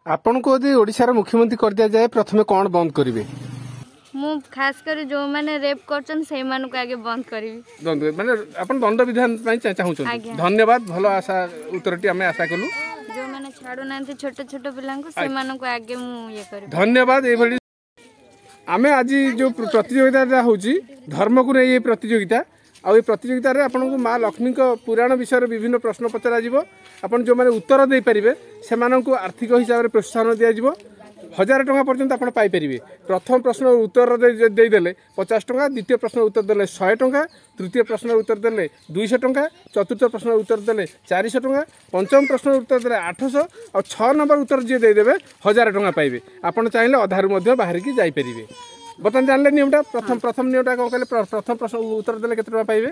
आपण को यदि ओडिशार मुख्यमंत्री कर दिया जाए प्रथमे कौन बंद करेंगे? मु खास कर जो माने रेप करछन से मान को आगे बंद करबी। बंद माने आपण दंड विधान पई चाहू छन। धन्यवाद, भलो आशा उत्तरटी हमें आशा कलु। जो माने छाडू नांती छोटे छोटे पिलां को से मान को आगे मु ये करबी। धन्यवाद। ए भली आमे आज जो प्रतियोगिता होची धर्म को ये प्रतियोगिता आ प्रतियोगिता आपन को माँ लक्ष्मी पुराण विषय विभिन्न प्रश्न पचरा आपन जो माने उत्तर दे पारिबे से माननकु आर्थिक हिसाब से प्रोत्साहन दिया जिवो। 1000 टंका पर्यंत आप पाइपर। प्रथम प्रश्न उत्तर देदेले 50 टंका, द्वितीय प्रश्न उत्तर देले 100 टंका, तृतीय प्रश्न उत्तर देले 200 टंका, चतुर्थ प्रश्न उत्तर देले 400 टंका, पंचम प्रश्न उत्तर देले 800 और 6 नंबर उत्तर जी देदेवे 1000 टंका पाइबे। आपन चाहिए अधारू बाहर की जाइपर। बर्तमान जानले नियमटा प्रथम नियमटा कौन कहले? प्रथम प्रश्न उत्तर देले केते टंका पाइबे?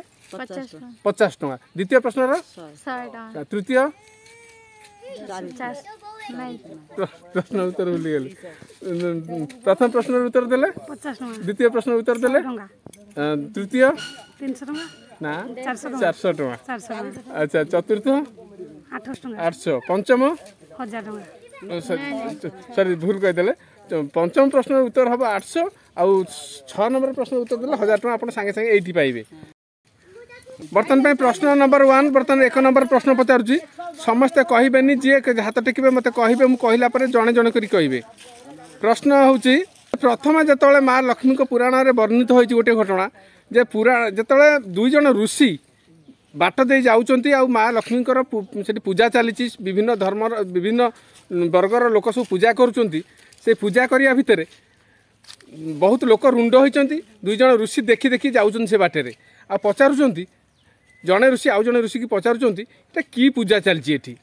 50 टंका। द्वितीय प्रश्न 100 टंका। तृतीय प्रश्न उत्तर भूली गली। प्रथम प्रश्न उत्तर देले 50 टंका, द्वितीय प्रश्न उत्तर देले तृतीय 300 टंका ना 400 टंका। अच्छा, चतुर्थ 800, पंचम 1000 टंका। सॉरी भूल कह देले। पंचम प्रश्न उत्तर हम 800 आउ 6 नंबर प्रश्न उत्तर देले 1000 टंका आप सांगे सांगे एठी पाइबे। बर्तमान प्रश्न नंबर 1 बर्तमान 1 नंबर प्रश्न पचारुची। समस्ते कहबेनी जी हाथ टेकिबे मते कहबे मु कहला परे जणे जणे करी कहबे। प्रश्न होची प्रथम जतले माँ लक्ष्मी को पुराण रे वर्णित होईची गोटे घटना जे पुराण जतले दुई जण ऋषि बाट दे जाउचंती आ माँ लक्ष्मी सेठी पूजा चली विभिन्न धर्म विभिन्न वर्गर लोक सब पूजा करुचंती। से पूजा करिया भितरे बहुत लोक रुंड होइचंती। दुई जण ऋषि देखी देखी जाउचंती से बाटे आ पचारुचंती। जड़े ऋषि आउ जड़े ऋषि की पचारुचंती एटा की पूजा चलची एठी।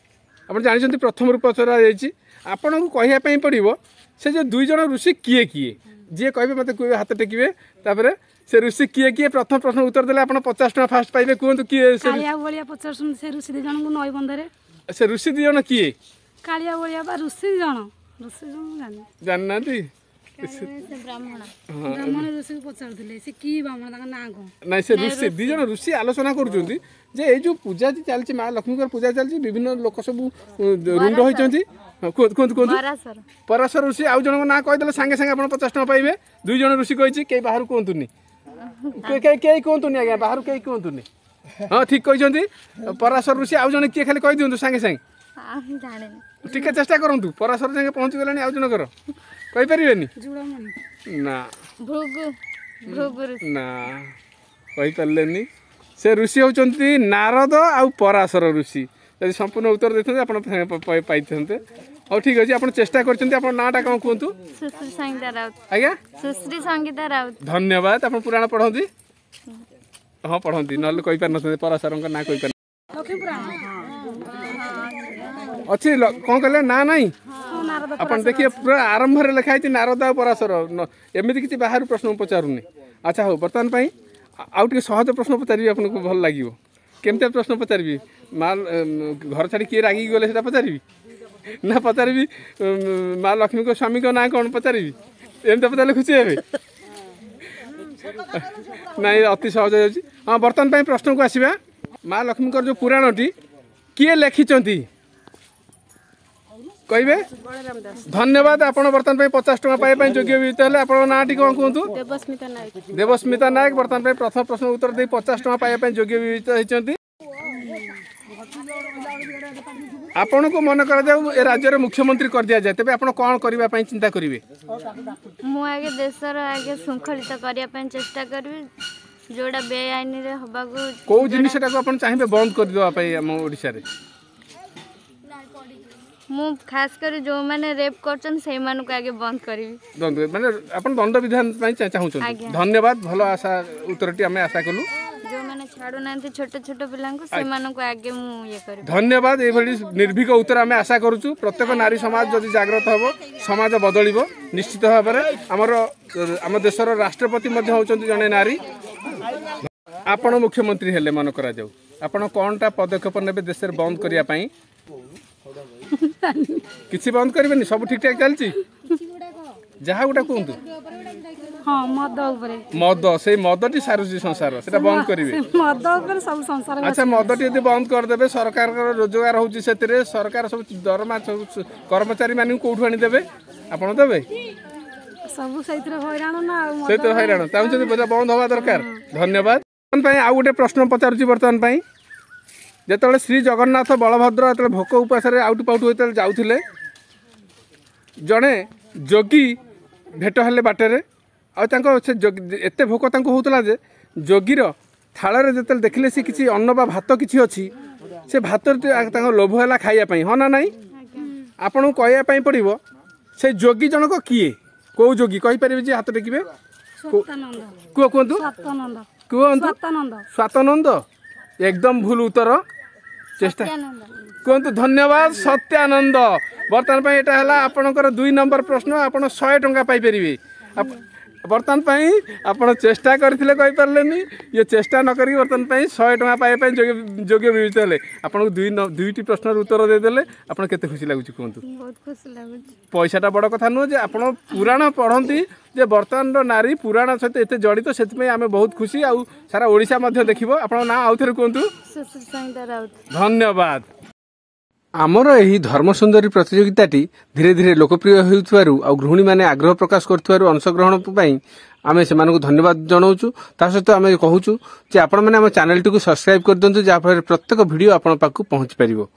आपण जानिचंती प्रथम रूप पचरा जायची। आपण को कहिया पई पड़िबो से जो दुई जण ऋषि किए किए जे कहबे मते कोइ हाथ टेकिबे तापरे से ऋषि किए किए प्रथम प्रश्न उत्तर देले आपण 50 टका फास्ट पाइबे। कहंतु किए? से कालिया बोलिया 50 से ऋषि दि जण को नई बंदरे। से ऋषि दि जण किए? कालिया बोलिया बा ऋषि जण जाननाती ब्राह्मण ऋषि को पचारुथिले से की ब्राह्मण ताका ना को नहीं से ऋषि दि जण ऋषि आलोचना करूचंती जे ए जो पूजा चलची माँ लक्ष्मी को पूजा चलची विभिन्न लोक सब रुंड होइचंती। पराशर ऋषि आउ जण ना कहि देले सांगे सांगे आपण 50 टका पाइबे। दुई जण ऋषि कहिची के बाहर कहंतुनी के कहंतुनी आज्ञा बाहर के कहंतुनी। हां ठीक कहिचंती। पराशर ऋषि आउ जण के खाली कहि दियंतु सांगे सांगे जाने टिके चेष्टा करंतु। पराशर जाके पहुंच गेलानी आउ जण कर कहि परिबेनी ना ना कहि परलेनी। से ऋषि होचंती नारद आउ पराशर ऋषि। यदि संपूर्ण उत्तर देते आप पाइते। हाँ ठीक अच्छे। आप चेष्टा कर नाटा कौन कहतु? सुश्री संगीता राउत। आज्ञा सुश्री संगीता राउत। धन्यवाद। आप पुराण पढ़ती? हाँ पढ़ती ना कही पार न पराशर ना कही पार अच्छी कौन कहले ना नहीं अपन देखिए पूरा आरंभ में लिखाई नारद आ पराशर एमती किसी बाहर प्रश्न पचारूनी। अच्छा हो बर्तमान आउ टे सहज प्रश्न पचारि आपको भल लगे। केमती प्रश्न पचारि? माँ घर छाड़ी किए रागी गले से पचारि ना पचारि? माँ लक्ष्मी को स्वामी को ना कौन पचारि? एमती पचारे खुशी हे नहीं अति सहज हो। हाँ बर्तमान प्रश्न को आसवा। माँ लक्ष्मी जो पुराणटी किए लिखिं कहे? धन्यवाद। आप बर्तमान 50 टका पाइबा योग्य विदित हेले। आप ना टी कौन कहतु? देवस्मिता नायक। देवस्मिता नायक बर्तमान प्रथम प्रश्न उत्तर दे 50 टका पाइबा योग्य विदित होइचंती। आपण को मन कर जाऊ ए राज्य रे मुख्यमंत्री कर दिया जाए तबे आपण कोन करिबा पई चिंता करिवे? मु आगे देशर आगे शृंखलित करिया पई चेष्टा करबी। जोड़ा बेआईन रे हबा को जिनिसटा को आपण चाहिबे बंद कर दिबा पई हम ओडिसा रे। मु खास कर जो माने रेप करछन से मान को आगे बंद करबी। दंड माने आपण दंड विधान पई चाहू छन। धन्यवाद। भलो आशा उत्तरटी हमें आशा कलु। जो माने छाडू नांती छोटे छोटे पिलां को से मान को आगे मु ये करबी। धन्यवाद। ए भली निर्भीक उत्तर हमें आशा करूछु। प्रत्येक नारी समाज जदि जागृत हबो समाज बदलिबो निश्चित भाव में। आम देशर राष्ट्रपति मध्ये होचंती जने नारी। आपण मुख्यमंत्री हेले मन करा जाऊ आपण कोनटा पदक्षेप नेबे देश रे बंद करिया पई? किसी बंद करेंगे सब ठीक ठाक चलती जहाँ गोटा कहतु हाँ मद उपरे मद से मदटी सारुची संसार से बंद करेंगे मद उपरे सब संसार अच्छा मदटी यदि बंद करदे सरकार रोजगार होची से सरकार सब दरमा कर्मचारी मान कौटू आनीदेवे आपड़ देवे सब हैरान ना से हैरान चाहते बंद हवा दरकार धन्यवाद आउ गोटे प्रश्न पचारुची बर्तमान जिते श्री जगन्नाथ बलभद्र जो भोक उपास आउट पाउट होते जाऊे जड़े जोगी भेट हेले बाटर आते भोक होता जे जोगीर थाल जो देखले सी किसी अन्न बा भात किसी अच्छी से भात लोभ है खायापी हाँ ना नाई आपन को कहवाई पड़ो से जोगी जनक किए कौ जोगी कहीपर जे हाथ टेकिबे कहतु कहतु स्वातनंद एकदम भूल उत्तर चेष्टा कहतु धन्यवाद सत्यानंद बर्तमान यहाँ आपणकर 2 नंबर प्रश्न आप 100 टंका पाइपर बर्तमान आपड़ चेष्टा करते कहींपारे ये चेष्टा न करी बर्तमान 100 टंका पाइबा योग्य विवेचित हेले आपको 2टी प्रश्न उत्तर देदेले आप केते खुशी लगुच कहतु बहुत खुशी लगुच पैसाटा बड़ कथा नुह जे आप पुराण पढ़ती जे बर्तमान नारी पुराण सहित एत जड़ित से आम बहुत खुशी आउ सारा ओडिशा देखिबो आपण ना आउ थे कहतु धन्यवाद आमर यही धर्म सुंदरी प्रतियोगिताटी धीरे धीरे लोकप्रिय होउथवारु आ गृहिणी माने आग्रह प्रकाश करथवारु अंशग्रहण पई आमे सेमानकु धन्यवाद जणाउछु ता सहित आमे कहूछु जे आपण माने हम चैनल टी को सब्सक्राइब कर दंतु जा फल प्रत्येक वीडियो आपण पाकु पहुंच परिबो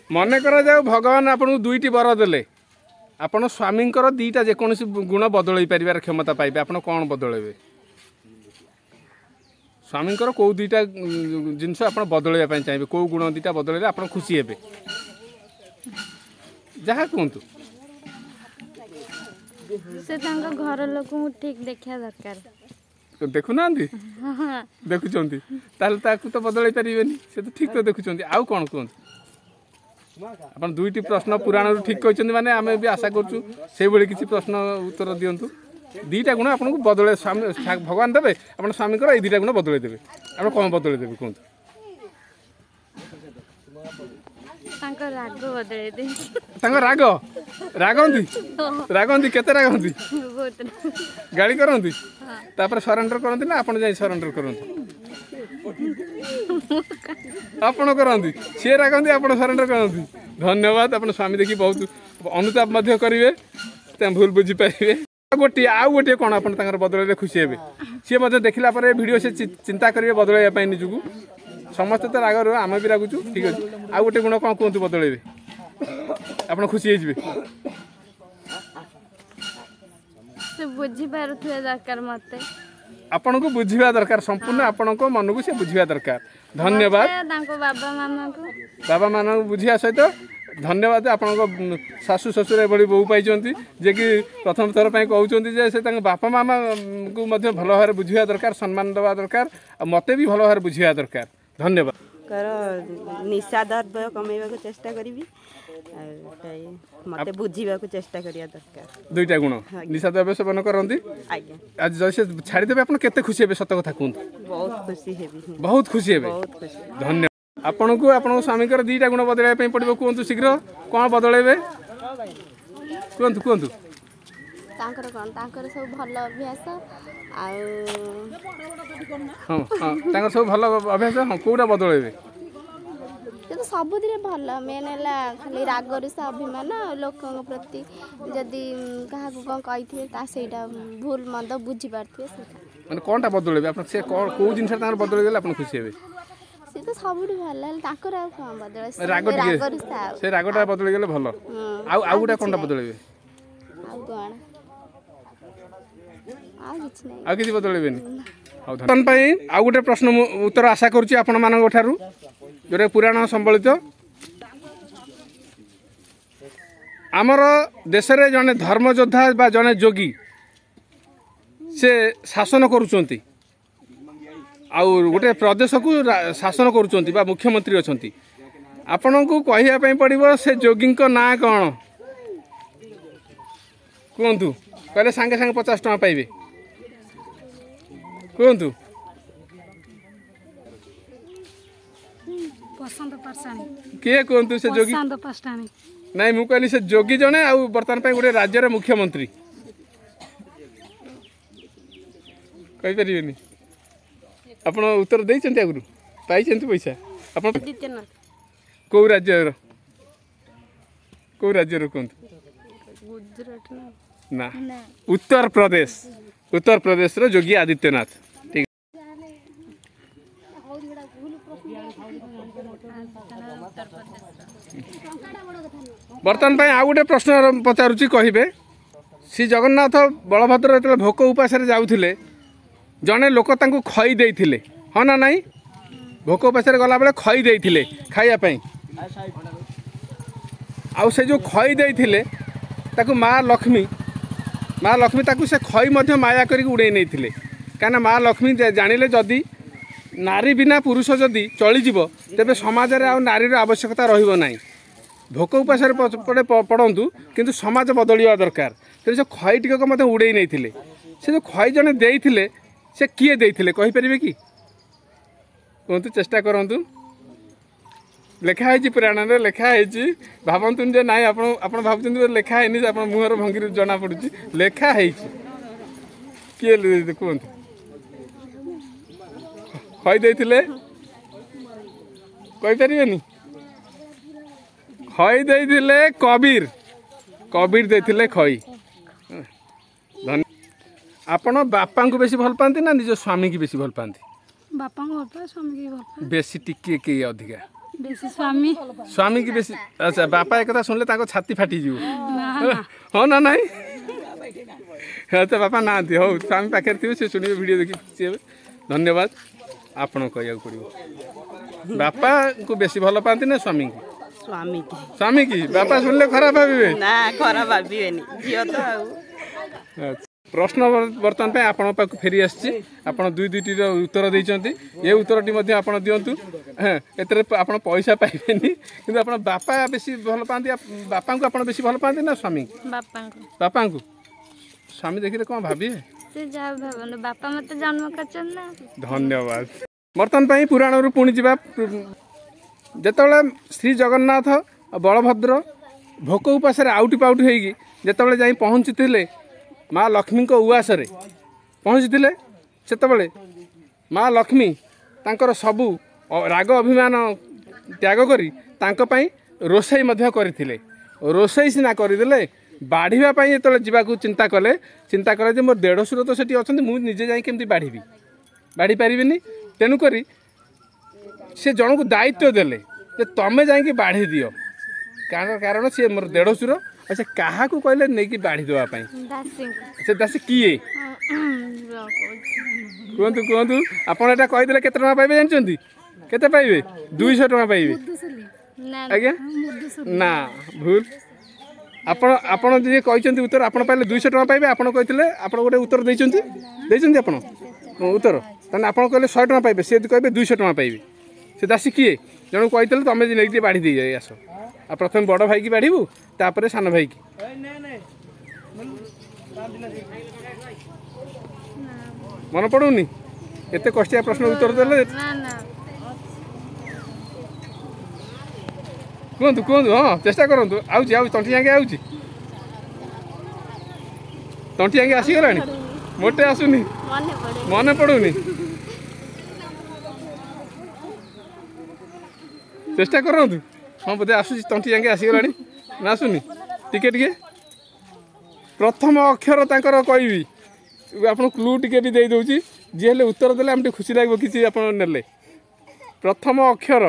मने करा जाऊ भगवान आपन 2टी वर देले आपण स्वामींकर 2टा जे कोनोसी गुण बदलई परिवार क्षमता पाइबे आपण कोन बदलैबे स्वामींकर कौ 2टा जिनस आप बदलवाई चाहिए कौ गुण 2टा बदल आप खुशी हे जहाँ कहतु से घर लोक ठीक देखा दरकार देखुना देखुं तो बदल पारे से तो ठीक तो देखुं आउ कौन कहतु आप 2टी प्रश्न पुराण ठीक कहते माने आम भी आशा करूँ से किसी प्रश्न उत्तर दिंतु 2टा गुण आपको बदल स्वामी भगवान देवे आप स्वामी को 2टा गुण बदल देवे आप कौन बदल देवे कहतु राग बदल राग रागंती रागंती केते रागंती गाड़ी करंती तापर सरेंडर करंती ना आपण जाई सरेंडर करंती आपण करंती से रागंती आपण सरेंडर करंती धन्यवाद आपण स्वामी देखि बहुत अनुताप मध्य करिवे ते भूल बुझी पाइबे गोटे आउ गोटे कौन आप बदल खुशी हे सी देखला वीडियो से चिंता करेंगे बदलवाई निजक समस्त तो राग आम भी रागुचु ठीक अच्छे आउ गोटे गुण कौन कहतु बदल आप खुशी मते आपन को बुझा दरकार संपूर्ण आपण को मन को से बुझा दरकार धन्यवाद बाबा मान बुझा सहित धन्यवाद आपण शाशु ससुर एभली बहु पाई जे कि प्रथम थर कहते से बापा मामा को भल भाव बुझा दरकार सम्मान देवा दरकार मते भी भल भाव बुझा दरकार धन्यवाद निशा द्रव्य कमेवा को चेष्टा करी मते बुझीबा को चेष्टा करिया दरकार 2टा गुण निशा द्रव्य सेवन करंती आज जैसे छाड़ी देबे आपण केते खुशी हेबे सत कथा कहूं बहुत खुशी हेबी बहुत खुशी हेबे धन्यवाद आपण को आपण स्वामी कर 2टा गुण बदलवाई पई पड़िबो कहंतु शीघ्र कोन बदलैबे कहंतु कहंतु तांकर सब भल अभ्यास हां तांकर सब भल अभ्यास हां कोडा बदलैबे तो सबुदिने भल मेन है खाली राग रुषा अभिमान लोकों प्रति जदि क्या कौन कही सेटा भूल मंद बुझी पारे मैंने कौनटा बदल से कौ जिन बदल देले आप खुशी हे सी तो सब भल बदल राग से रागटा बदल गले भल आउ गोटा कौनटा बदल आ किसी बदल आउ गोटे प्रश्न उत्तर आशा करुच्ची आपण मान जो पुराण संबलित आमर देश रे जने धर्मयोद्धा बा जने जोगी से शासन करुचंती आउ गोटे प्रदेश को शासन करुचंती बा मुख्यमंत्री अछंती आपण को कहिया पई पड़िबो से जोगी को ना कौन कहतु कहले सांगे सांगे 50 टका पाइबे कहतु पसंद परसानी के कहतु से जोगी पसंद पस्तानी नहीं मु कहली से जोगी जने आउ वर्तमान पे गोटे राज्य रे मुख्यमंत्री कहि परिबेनी आपण उत्तर देइछन्ती आगु पाइछन्ती पैसा आपण आदित्यनाथ को राज्य कोन गुजरात ना उत्तर प्रदेश रो योगी आदित्यनाथ ठीक बर्तमान पे आ गोटे प्रश्न पचारुची कहिबे श्री जगन्नाथ बलभद्र जो भोक उपास जाऊे जड़े लोक तांको खई देइथिले हाँ ना नहीं भोक उपास गला बेले खई देइथिले खाइबा आउ से जो खई देइथिले ताकू माँ लक्ष्मी ताकू से खई मध्य माया करी उड़े नहीं थिले कहीं माँ लक्ष्मी जानिले जदि नारी बिना पुरुष जदि चलीजिव तेबे समाज रे आ नारीर आवश्यकता रहिबो नाही भोक उपास पड़तु किंतु समाज बदलिया दरकार तेरे से खई टिक मत उड़े नहीं थिले से जो खई जने देइथिले से किए देइथिले कहि परिबे कि कहतु चेष्टा करंतु लेखा है पुराण में लेखा है भावतुन जे नाई आपण भावुं लेखा है आप मुहर भंगी जना पड़ी लेखा है किए कहतु खई देइथिले कहि परिबेनी खई देइथिले कबीर देइथिले खई धन्य आपण बापा को बेसी भल पाती ना निज स्वामी की बेसी भल पाती बापा को भल पाए स्वामी की भल पाए बेसी टिके के अधिका बेसी स्वामी की बेसी अच्छा बापा एक सुनले ताको छाती फाटी जीव हाँ ना नहीं अच्छा बापा ना हो स्वामी पाखे थे से सुनिए वीडियो देखी धन्यवाद आपण कह पड़ो बापा को बेसी भल पाती ना स्वामी की स्वामी की बापा सुनले खराब भावे ना खराब भावेनी झियो तो आउ प्रश्न बर्तमान पे आपण पाक फेरी आछि आपण दुई दुईटी उत्तर देइचंती ये उत्तरटी मध्ये आपण दियंतु एतरे आपण पैसा पाइबेनी किंतु आपण बापा बेसी भल पांती बापा को आपण बेसी भल पांती ना स्वामी बापा को स्वामी देखिले कोन भाबी से जा भावन बापा मते जन्म करछन ना धन्यवाद बर्तमान पे पुराण रु पुणी जिबा जेतले श्री जगन्नाथ बलभद्र भोक उपास आउटी पाउटी होगी जेतले जाई पहुँचीले माँ लक्ष्मी को उआस पहुँचीले से माँ लक्ष्मी तांकर सबू राग अभिमान त्याग करी तांको पई रोसई मध्य करथिले रोसई सिना करदेले बाढ़ीवाई जो जावाक चिंता कले जे मोर देढ़शुर तो सेठी अच्छा मुझे जाई केमती बाढ़ी पारिनी तेणुक से जन को दायित्व देले जे तमें जाइए बाढ़ी दियो कारण सी मोर देढ़शुर अच्छा क्या कहले नहीं कि बाढ़ी देवाई से दासी किए कहतु कहतु आपड़ एटा कहीदे केते टका पाइबे जानते केते पाइबे 200 टका पाइबे आज्ञा ना भूल आपण जी कहते उत्तर आप पाइले 200 टका पाइबे आपण कहते आप गोटे उत्तर देइचंती आपण उत्तर ताने आप कहले 100 टका पाइबे सी कहबे 200 टका पाइबे से दासी किए जन कहते तुम नहीं बाढ़ी दे जाए आस आ प्रथम बड़ भाई की बाढ़ू तापर सान भाई की मन पड़ूनी एते कष्टिया प्रश्न उत्तर देले कहतु कहतु हाँ चेष्टा करूँ आउची तंटी जाके आउची तंटी जाके आसीगला मोटे आसुनी मन पड़ूनी चेष्टा करूँ हाँ बोधे आसूसी तंटी जाके आसीगला ना आसुनी टिके टिके प्रथम अक्षर तांकर कहबी आप क्लू टिके भी दे दूची जी हेल्ले उत्तर देले आम खुशी लगे किसी आप नेले प्रथम अक्षर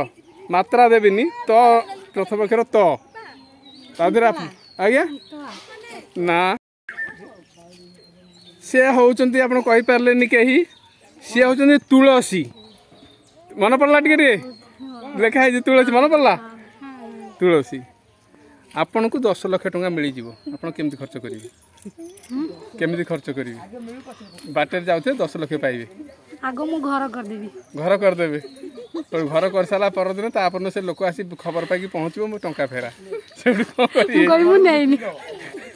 मात्रा देविनी तो प्रथम अक्षर तो आज्ञा ना सी होती आप कहीपारे कहीं सी होती तुलसी मन पड़ा टे लिखाई तुलसी मन पड़ा तुलसी आपन को 10 लाख टंका मिल जाव आप केमती खर्च करेंगे केमती खर्च करेंगे बाटर जाते 10 लाख पाइबे आगो मु घर करदेबे घर कर सारा पर दिन तापर से लोक आसी खबर पाई पहुँचो मो टंका फेरा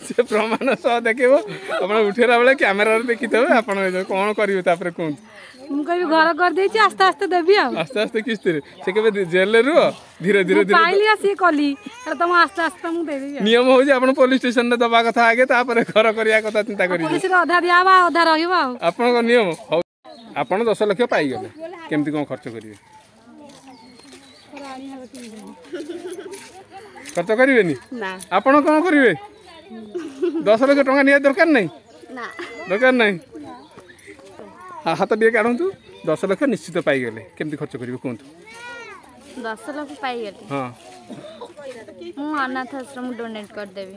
से प्रमाण सह देखेब आप उठेला बेले कैमेरा देखी थे आप कौन करेंगे कहूँ मुझे घर कर देछि आस्ते आस्ते देबी आस्ते आस्ते किस्ती से केबे जेल रुह धीरे धीरे पाइली आसी कली तुम आस्ते आस्ते मु देबी नियम हो जे आपण पुलिस स्टेशन रे दबा कथा आगे तापर घर करिया कथा चिंता करी पुलिस रे आधा दियाबा आधा रहिबा आपन नियम ଆପଣ 10 ଲକ୍ଷ ପାଇଗଲେ केमती कौन खर्च करेंगे खर्च करेंगे ना आपण कौन करेंगे 10 लक्ष टंका निया दरकार नहीं ना दरकार नहीं हाथ टे काढ़ु 10 लक्ष निश्चित पाइगले केमती खर्च करेंगे कहतु 10 लाख पाइगली हाँ मु अनाथ आश्रम डोनेट कर देबी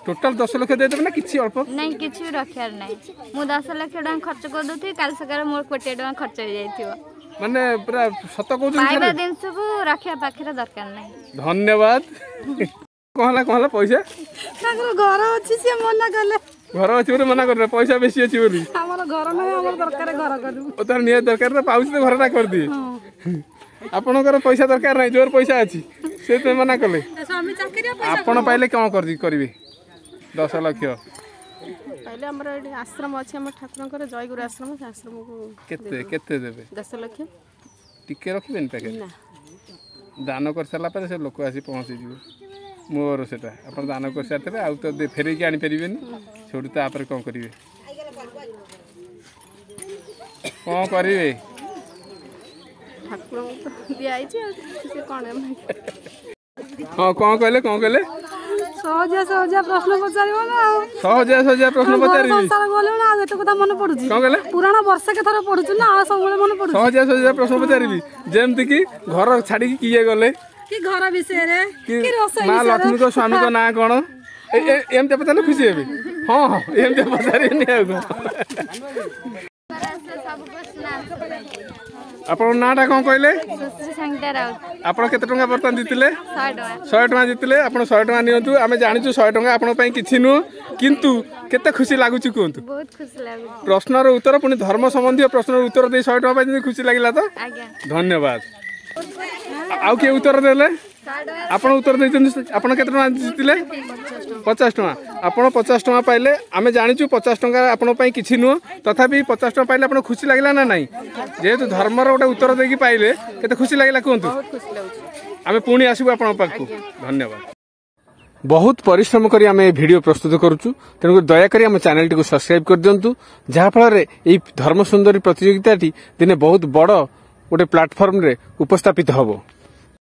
टोटाल 10 लक्ष दे देबे ना किछि अल्प नहीं किछि रखियार नहीं मु 10 लाख टका खर्च कर दथि काल सकार मोर कोटी टका खर्च हो जाइथियो माने पूरा सत कहू पाइबा दिन सब रखिया पाखरे दरकार नहीं धन्यवाद कहला पैसा ତାଙ୍କର ଘର ଅଛି ସିଏ ମନା କଲେ घर अच्छी बोले मना कर पैसा बेसी अच्छी बोली ଆମର ଘର ନାହିଁ ଆମର ଦରକାର ଘର କରିବୁ तार निया दरकार तो पाउछ तो घरटा कर दिए आपणकर पैसा दरकार नहीं जोर पैसा अच्छी से तो मना कले ସ୍ୱାମୀ ଚାକିରିଆ आपण पाइले कौन करेंगे 10 लक्ष पहले हमर एठी आश्रम अछि हमर ठाकुरंकर जयगुरु आश्रम से आश्रम को केते केते देबे 10 लाख टिके रखिबेन पैकेट दान कर साला पर से लोक आसी पहुंची जीव मोर सेटा अपन दान कर साथे आ तो फेरे के आनी परिबेन छोड़ तो आप कौन करेंगे कौन करेंगे ठाकुर दिया आइछि से कोन हाँ कौन कहले ସହଜିଆ ସହଜିଆ ପ୍ରଶ୍ନ ପଚାରିବ ନା ଆଉ ସହଜିଆ ପ୍ରଶ୍ନ ପଚାରିବି ସଂସାର ଗଲେ ନା ଆଉ ଏତେ କଥା ମନେ ପଡୁଛି କଣ କହିଲେ ପୁରାଣ ବର୍ଷକେ ଥର ପଢୁଛୁ ନା ଆଉ ସବୁବେଳେ ମନେ ପଡୁଛି ସହଜିଆ ପ୍ରଶ୍ନ ପଚାରିବି ଯେମିତି କି ଘର ଛାଡିକି କିଏ ଗଲେ କି ଘର ବିଷୟରେ କି ରୋଷେଇ ମା ଲକ୍ଷ୍ମୀଙ୍କ ସ୍ୱାମୀଙ୍କ ନାଁ କଣ ଏମିତି ପଚାରିଲେ ଖୁସି ହେବେ ହଁ ହଁ ଏମିତି ପଚାରିବେନି ଆଉ କଣ आपन नाटा कौन कहले आप केते टंका बर्तन जीतिले 100 टंका जीतिले आप 100 टंका नियंतु आमे जानिछु 100 टंका आपन पई किछि नु किंतु केते खुशी लागुछि कोंतु बहुत खुशी लागु प्रश्नर उत्तर पुनी धर्म संबंधी प्रश्नर उत्तर दे 100 टंका पई खुशी लागिला तो आज्ञा धन्यवाद आउ के उत्तर देले आपण उत्तर दैछन आपण केते टंका जीतिले 50 टंका आपण 50 टंका पाइले आमे जानिछु 50 टंका आपण पई किछि नु तथापि 50 टंका पाइले आपण खुशी लागिला ना नाही जेहेतु धर्मर गोटे उत्तर देकी पाइले केते खुशी लागिला कोंतु बहुत खुशी लागुछि आमे पुणी आसीबु आपण पाखु धन्यवाद बहुत परिश्रम करी आमे वीडियो प्रस्तुत करूछु तेनु दया करी हम चैनल टी को सब्सक्राइब कर दियंतु जहा फल रे एई धर्म सुंदरी प्रतियोगिता टी दिने बहुत बड़ गोटे प्लेटफॉर्म रे उपस्थापित हबो।